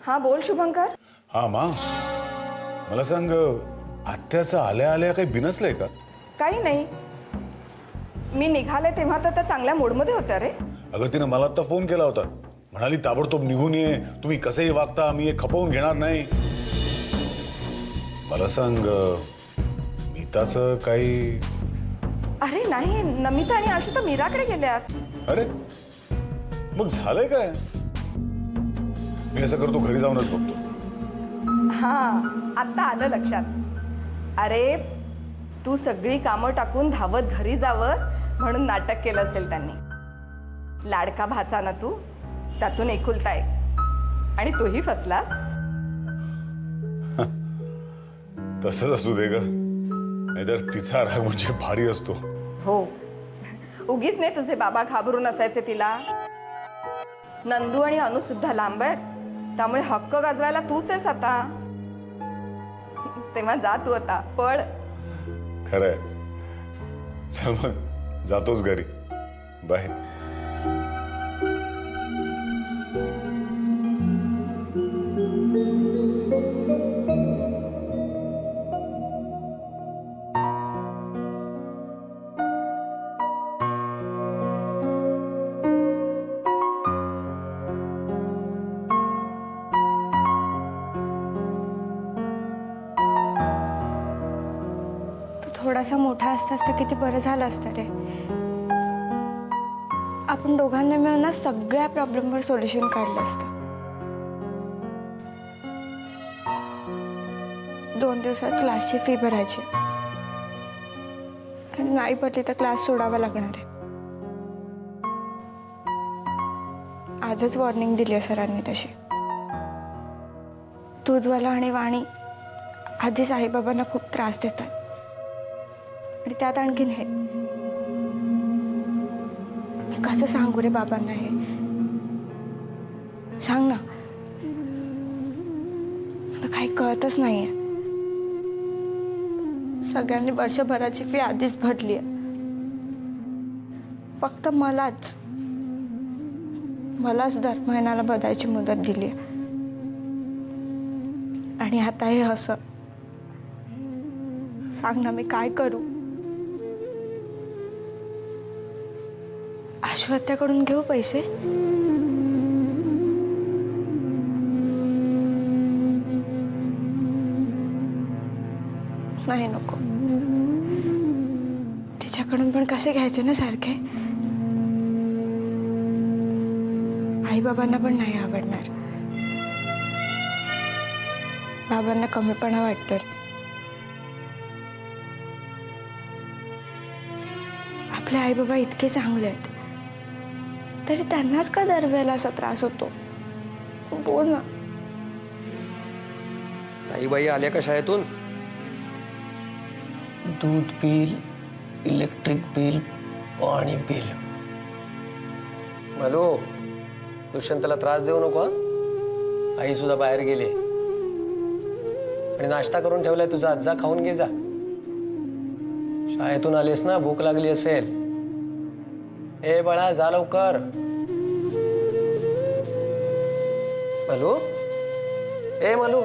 हाँ बोल शुभंकर. हा मा मला सांग आत्याचं आल्या आल्या काही बिनसलंय का? काही नाही. मी निघाले तेव्हा तर त्या चांगल्या मूडमध्ये होत्या रे. अगं तिनं मला आता फोन केला होता, म्हणाली ताबडतोब निघून ये, तुम्ही कसेही वागता मी हे खपवून घेणार नाही. मला सांग मीताचं काही? अरे नाही, नमिता आणि आशू तर मीराकडे गेल्यात. अरे मग झालंय काय? मी असं करतो घरी जाऊनच बघतो. हां, आता आलं लक्षात. अरे तू सगळी कामं टाकून धावत घरी जावंस म्हणून नाटक केलं असेल त्यांनी. लाडका भाचा ना तू, त्यातून एकुलता एक, आणि तूही फसलास. तसंच असू दे ग, नाहीतर तिचा राग म्हणजे भारी असतो. हो, उगीच नाही तुझे बाबा घाबरून असायचे तिला. नंदू आणि अनु सुद्धा लांब आहेत, त्यामुळे हक्क गाजवायला तूच आहेस आता. तेव्हा जा तू आता, पळ. खरंय. चल मग जातोच घरी. बाय. थोडासा मोठा असतास तर किती बरं झालं असतं रे. आपण दोघांनी मिळून ना सगळ्या प्रॉब्लेमवर सोल्युशन काढलं असतं. 2 दिवसात क्लासची फी भरायची आणि नाही भरली तर क्लास सोडावा लागणार आहे. आजच वॉर्निंग दिली आहे सरांनी तशी. दूधवाला आणि वाणी आधीच आईबाबांना खूप त्रास देतात आणि त्यात आणखीन हे. मी कसं सांगू रे बाबांना हे? सांग ना. मला काही कळतच नाहीये. सगळ्यांनी वर्षभराची फी आधीच भरली आहे. फक्त मलाच दर महिन्याला बदलायची मुदत दिली आहे. आणि आता हे असं. सांग ना, मी काय करू? आशुहत्याकडून घेऊ पैसे? नाही, नको. तिच्याकडून पण कसे घ्यायचे ना सारखे? आई बाबांना पण नाही आवडणार. बाबांना कमीपणा वाटतं. आपले आई बाबा इतके चांगले आहेत तरी त्यांनाच का दरवेळेला असा त्रास होतो? बोल ना. ताईबाई आल्या का शाळेतून? दूध बिल, इलेक्ट्रिक बिल, पाणी बिल. हॅलो, दुष्यंतला त्रास देऊ नको. आई सुद्धा बाहेर गेली आणि नाश्ता करून ठेवलाय तुझा. आज जा, खाऊन घे जा. शाळेतून आलेस ना, भूक लागली असेल. ए बाळा, जा लवकर. मलू, ए मलू.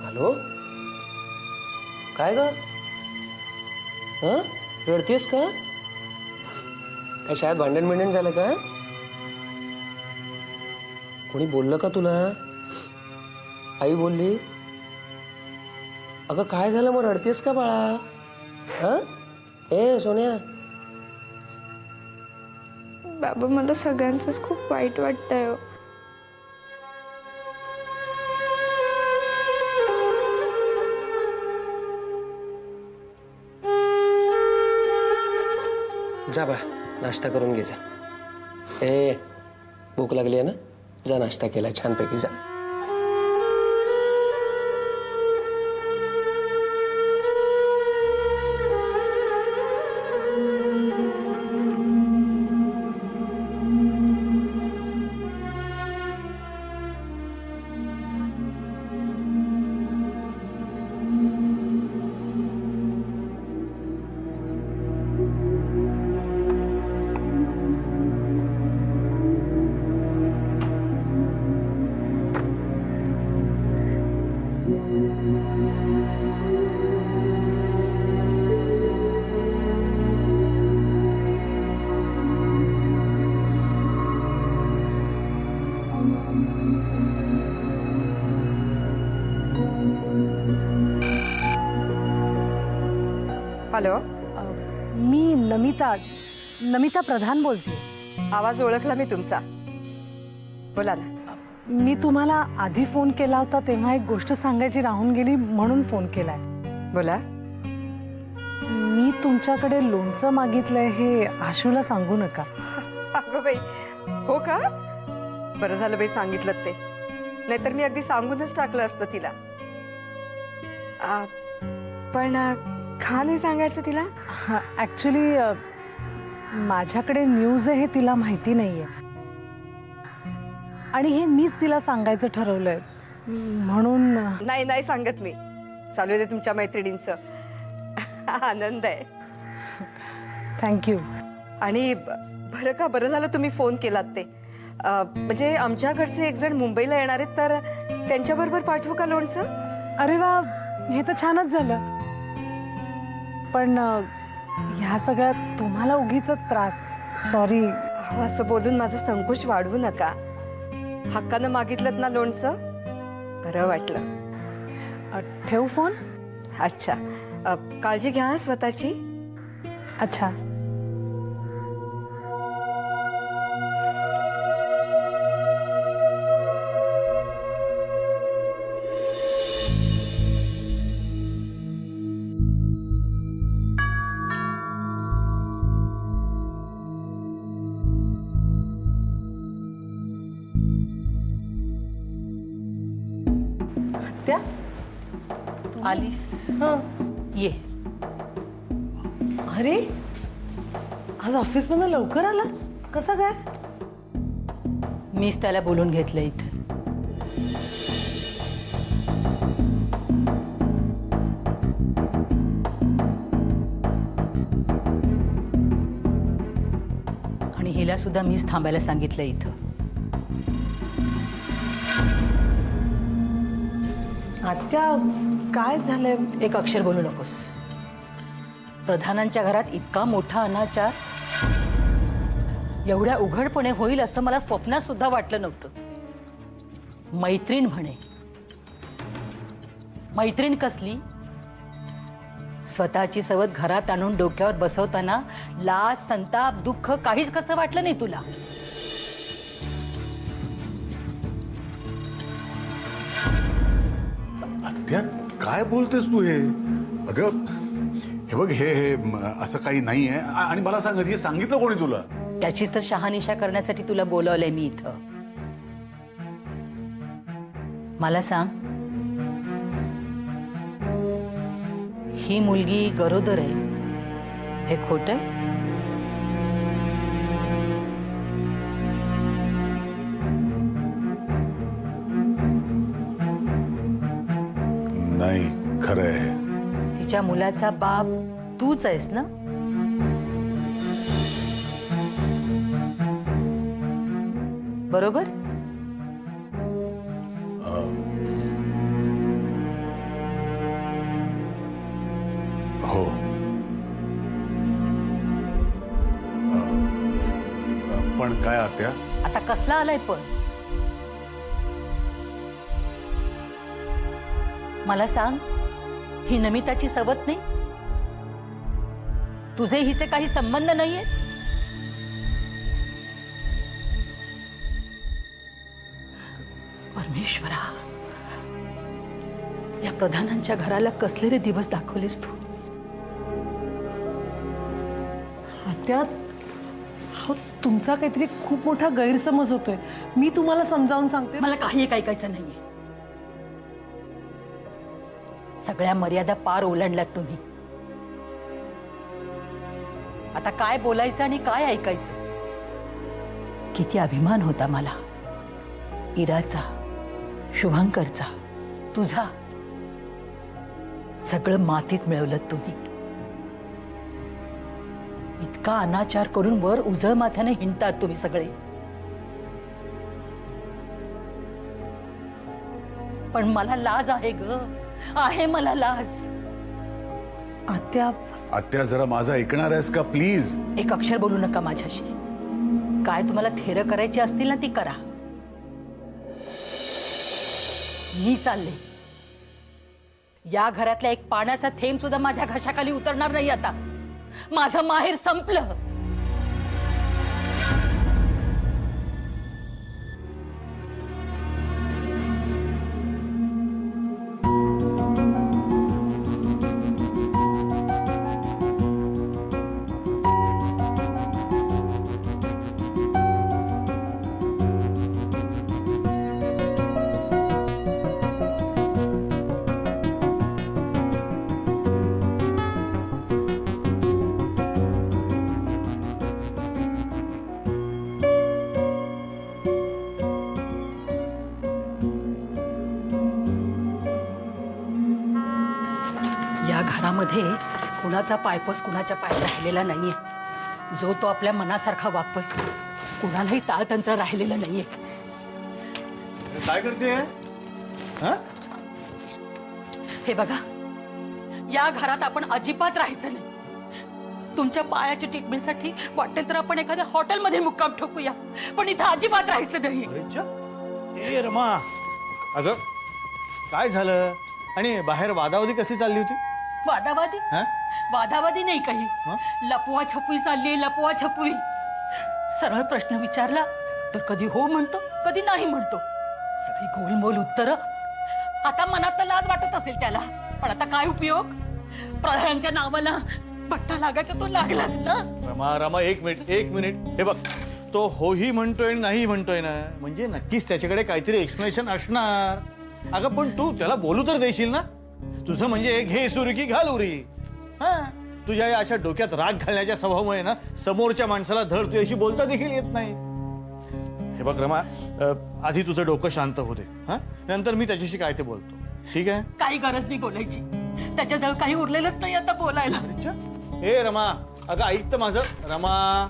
हॅलो, काय ग? रडतेस का? काय शाळेत भांडण झालं का? कोणी बोललं का तुला? आई बोलली? अगं काय झालं, मग रडतेस का बाळा? हा, ए सोन्या. बाबा, मला सगळ्यांचंच खूप वाईट वाटतंय हो. जा बा, नाश्ता करून घे जा. ए, भूक लागली आहे ना? जा, नाश्ता केला छानपैकी, जा. हॅलो. मी नमिता प्रधान बोलते. आवाज ओळखला मी तुमचा. बोला ना. मी तुम्हाला आधी फोन केला होता तेव्हा एक गोष्ट सांगायची राहून गेली म्हणून फोन केलाय. बोला. मी तुमच्याकडे लोणचं मागितलंय हे आशूला सांगू नका. अगं बाई, हो का? बरं झालं बाई सांगितलं ते, नाहीतर मी अगदी सांगूनच टाकलं असतं तिला. पण का नाही सांगायचं तिला? ऍक्च्युली माझ्याकडे न्यूज आहे हे तिला माहिती नाहीये आणि हे मीच तिला सांगायचं ठरवलंय म्हणून. नाही नाही सांगत मी. चालू दे तुमच्या मैत्रिणींचं. आनंद आहे. थँक्यू. आणि बरं झालं तुम्ही फोन केलात ते. म्हणजे आमच्याकडचे एक जण मुंबईला येणार आहेत, तर त्यांच्याबरोबर पाठवू का लोणचं? अरे वा, हे तर छानच झालं. पण ह्या सगळ्यात तुम्हाला उगीचच त्रास. सॉरी. अहो, असं बोलून माझं संकोच वाढवू नका. हक्कानं मागितलं ना लोणचं, बरं वाटलं. ठेवू फोन? अच्छा. काळजी घ्या हं स्वतःची. अच्छा. त्या आलीस? हां. ये. अरे, आज ऑफिसमधून लवकर आलास? कसं काय? मीच त्याला बोलून घेतलं इथे. आणि हिला सुद्धा मीच थांबायला सांगितलं इथं. आत्या, काय झालंय? एक अक्षर बोलू नकोस. प्रधानांच्या घरात इतका मोठा अनाचार एवढ्या उघडपणे होईल असं मला स्वप्नात सुद्धा वाटलं नव्हतं. मैत्रीण म्हणे. मैत्रीण कसली? स्वतःची सवत घरात आणून डोक्यावर बसवताना लाज, संताप, दुःख काहीच कसं वाटलं नाही तुला? आत्या, काय बोलतेस तू हे? अगं हे बघ, हे असं काही नाहीये. आणि मला सांग, हे सांगितलं कोणी तुला? त्याचीच तर शहानिशा करण्यासाठी तुला बोलवलंय मी इथं. मला सांग, ही मुलगी गरोदर आहे हे खोटं आहे? नाही, खरं आहे. तिच्या मुलाचा बाप तूच आहेस ना? बरोबर? हो. पण काय आत्या? आता कसला आलाय पण? मला सांग, ही नमिताची सवत नाही? तुझे हिचे काही संबंध नाहीये? परमेश्वरा, या प्रधानांच्या घराला कसले रे दिवस दाखवलेस तू? आत्या, हो, तुमचा काहीतरी खूप मोठा गैरसमज होतोय. मी तुम्हाला समजावून सांगते. मला काही एक ऐकायचं नाहीये. सगळ्या मर्यादा पार ओलांडल्यात तुम्ही. आता काय बोलायचं आणि काय ऐकायचं? किती अभिमान होता मला इराचा, शुभंकरचा, तुझा. सगळं मातीत मिळवलं तुम्ही. इतका अनाचार करून वर उजळ माथ्याने हिंडतात तुम्ही सगळे. पण मला लाज आहे ग, आहे मला लाज. आत्या, आत्या, जरा माझं ऐकणार आहेस का प्लीज? एक अक्षर बोलू नका माझ्याशी. काय तुम्हाला थेरं करायची असतील ना ती करा. मी चालले. या घरातला एक पाण्याचा थेंब सुद्धा माझ्या घशाखाली उतरणार नाही आता. माझं माहेर संपलं. या घरामध्ये कुणाचा पायपोस कुणाच्या पाय राहिलेला नाहीये. जो तो आपल्या मनासारखा वागतोय. कुणालाही ताळतंत्र राहिलेलं नाहीये. काय करते? हे बघा, या घरात आपण अजिबात राहायचं नाही. तुमच्या पायाच्या ट्रीटमेंटसाठी वाटेल तर आपण एखाद्या हॉटेलमध्ये मुक्काम ठोकूया, पण इथं अजिबात राहायचं नाही. ए रमा, अगं काय झालं? आणि बाहेर वादावादी कशी चालली होती? वादावादी? हा? वादावादी नाही काही. लपवा छपवी चालली, लपवा छपवी. सरळ प्रश्न विचारला तर कधी हो म्हणतो, कधी नाही म्हणतो. सगळी गोलमोल उत्तर. आता मनात लाज वाटत असेल त्याला, पण आता काय उपयोग? प्रधानांच्या नावाला बट्टा लागायचा तो लागलाच ना. रमा रमा, एक मिनिट. हे बघ, तो होही म्हणतोय नाही म्हणतोय ना, म्हणजे नक्कीच त्याच्याकडे काहीतरी एक्सप्लेनेशन असणार. अगं पण तू त्याला बोलू तर देशील ना? तुझं म्हणजे घे सुरी की घाल उरी. हा, तुझ्या या अशा डोक्यात राग घालण्याच्या स्वभावामुळे ना समोरच्या माणसाला धर तू अशी बोलता देखील येत नाही. हे बघ रमा, आधी तुझं डोकं शांत होते. हा, नंतर मी त्याच्याशी काय ते बोलतो. ठीक आहे? काही गरज नाही बोलायची. त्याच्याजवळ काही उरलेलंच नाही आता बोलायला. ए रमा, अगं ऐक तर माझं. रमा,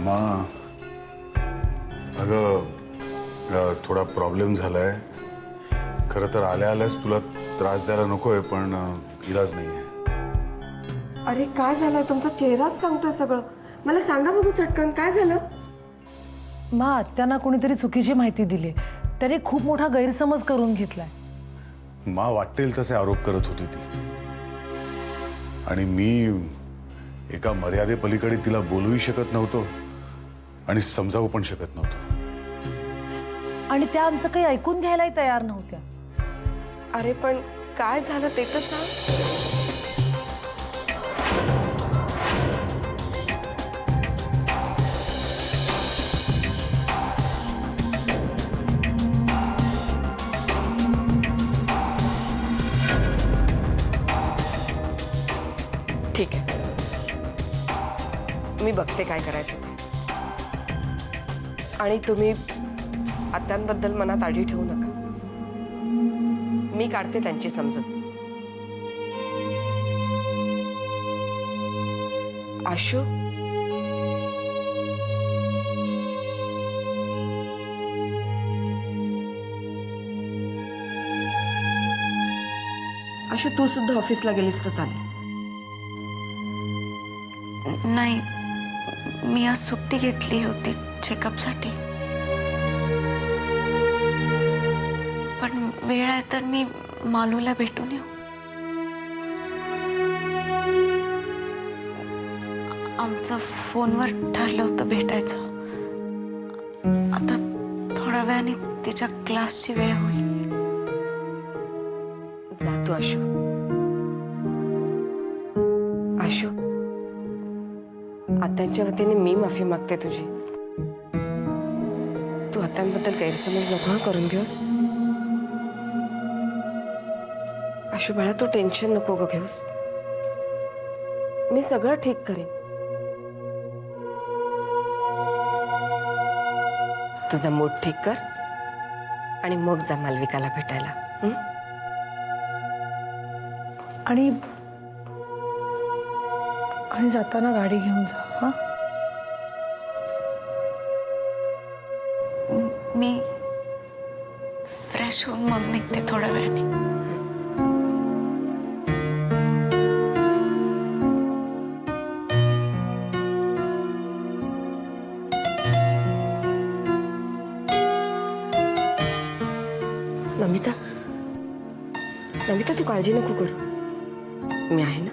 मा, अगं थोडा प्रॉब्लेम झालाय. खरं तर आल्या आल्याच तुला त्रास द्यायला नकोय, पण इलाज नाहीये. अरे काय झालं? तुमचा चेहराच सांगतोय सगळं. मला सांगा बघू चटकन काय झालं. मा, आत्यांना कोणीतरी चुकीची माहिती दिली. त्याने खूप मोठा गैरसमज करून घेतलाय. मा, वाटेल तसे आरोप करत होती ती, आणि मी एका मर्यादेपलीकडे तिला बोलूही शकत नव्हतो आणि समजावू पण शकत नव्हतो. आणि त्या आमचं काही ऐकून घ्यायलाही तयार नव्हत्या. अरे पण काय झालं ते तर सांग. ठीक आहे, मी बघते काय करायचं ते. आणि तुम्ही आत्यांबद्दल मनात आडी ठेवू नका. मी काढते त्यांची समजूत. आशू, आशू तू सुद्धा ऑफिसला गेलीस तर चालेल. नाही, मी आज सुट्टी घेतली होती चेकअपसाठी. पण वेळ आहे तर मी मालूला भेटून येऊ. आमचं फोनवर ठरलं होतं भेटायचं. आता थोड्या वेळाने तिच्या क्लासची वेळ होईल. जातो आशू. आशू, आत्यांच्या वतीने मी माफी मागते तुझी. तू आत्यांबद्दल गैरसमज नको करून घेऊस. आशू बाळा, तू टेन्शन नको ग घेऊस. मी सगळं ठीक करीन. तुझा मूड ठीक कर आणि मग जा मालविकाला भेटायला. आणि जाताना गाडी घेऊन जा. हा, मी फ्रेश होऊन मग निघते थोड्या वेळाने. नमिता, नमिता तू काळजी नको करू, मी आहे ना.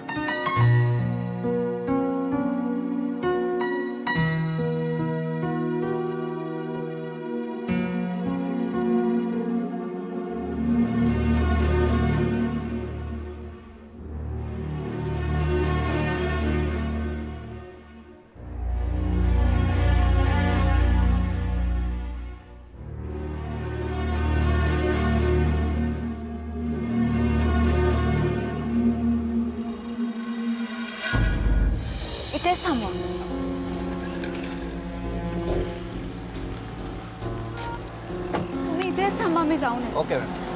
इथेच थांबवा. तुम्ही इथेच थांबा, मी जाऊन येते. Okay madam.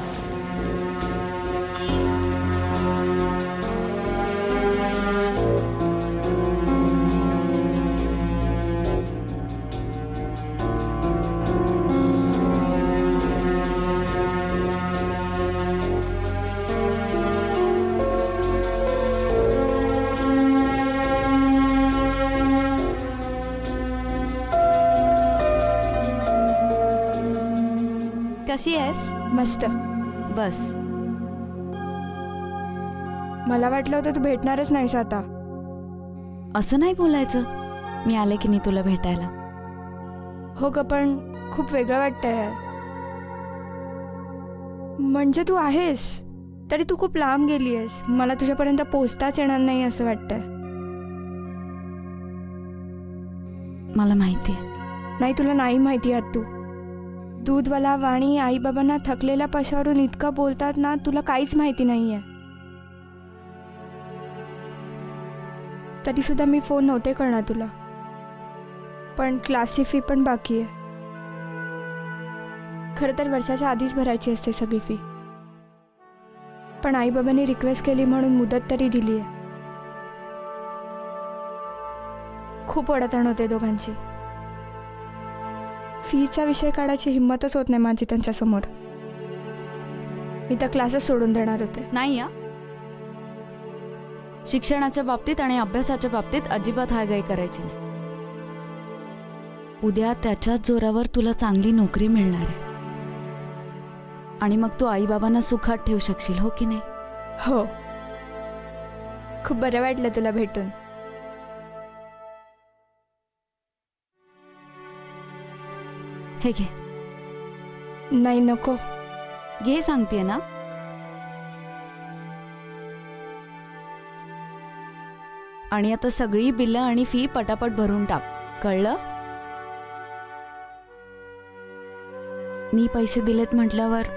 कशी आहेस? मस्त. बस. मला वाटलं होतं तू भेटणारच नाहीस आता. असं नाही बोलायचं. मी आले की नाही तुला भेटायला. हो ग, पण खूप वेगळं वाटतंय. म्हणजे तू आहेस तरी तू खूप लांब गेली आहेस. मला तुझ्यापर्यंत पोहोचताच येणार नाही असं वाटतंय. मला माहिती आहे. नाही, तुला नाही माहिती आहात. तू दूधवाला वाणी आईबाबांना थकलेल्या पशावरून इतकं बोलतात ना, तुला काहीच माहिती नाहीये. तरी सुद्धा मी फोन नव्हते करणार तुला, पण क्लासची फी पण बाकी आहे. खरं तर वर्षाच्या आधीच भरायची असते सगळी फी, पण आईबाबांनी रिक्वेस्ट केली म्हणून मुदत तरी दिली आहे. खूप ओढाताण होते दोघांची. फीचा विषय काढायची हिंमतच होत नाही माझी त्यांच्यासमोर. मी तर क्लासेस सोडून देणार होते. नाही या शिक्षणाच्या बाबतीत आणि अभ्यासाच्या बाबतीत अजिबात हायगाई करायची नाही. उद्या त्याच्याच जोरावर तुला चांगली नोकरी मिळणार आहे आणि मग तू आईबाबांना सुखात ठेवू शकशील, हो की नाही? हो. खूप बरं वाटलं तुला भेटून. हे घे. नाही, नको. घे सांगतेय ना. आणि आता सगळी बिलं आणि फी पटापट भरून टाक, कळलं? मी पैसे दिलेत म्हटल्यावर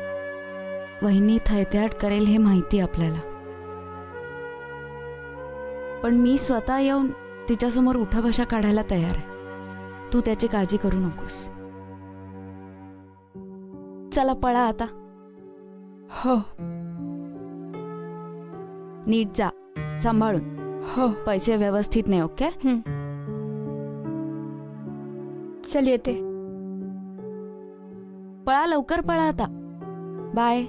वहिनी थैत्याट करेल हे माहिती आपल्याला, पण मी स्वतः येऊन तिच्यासमोर उठाबशा काढायला तयार आहे. तू त्याची काळजी करू नकोस. चला पळा आता. हो. नीट जा, सांभाळून. हो. पैसे व्यवस्थित नाही, ओके? चल येते. पळा, लवकर पळा आता. बाय.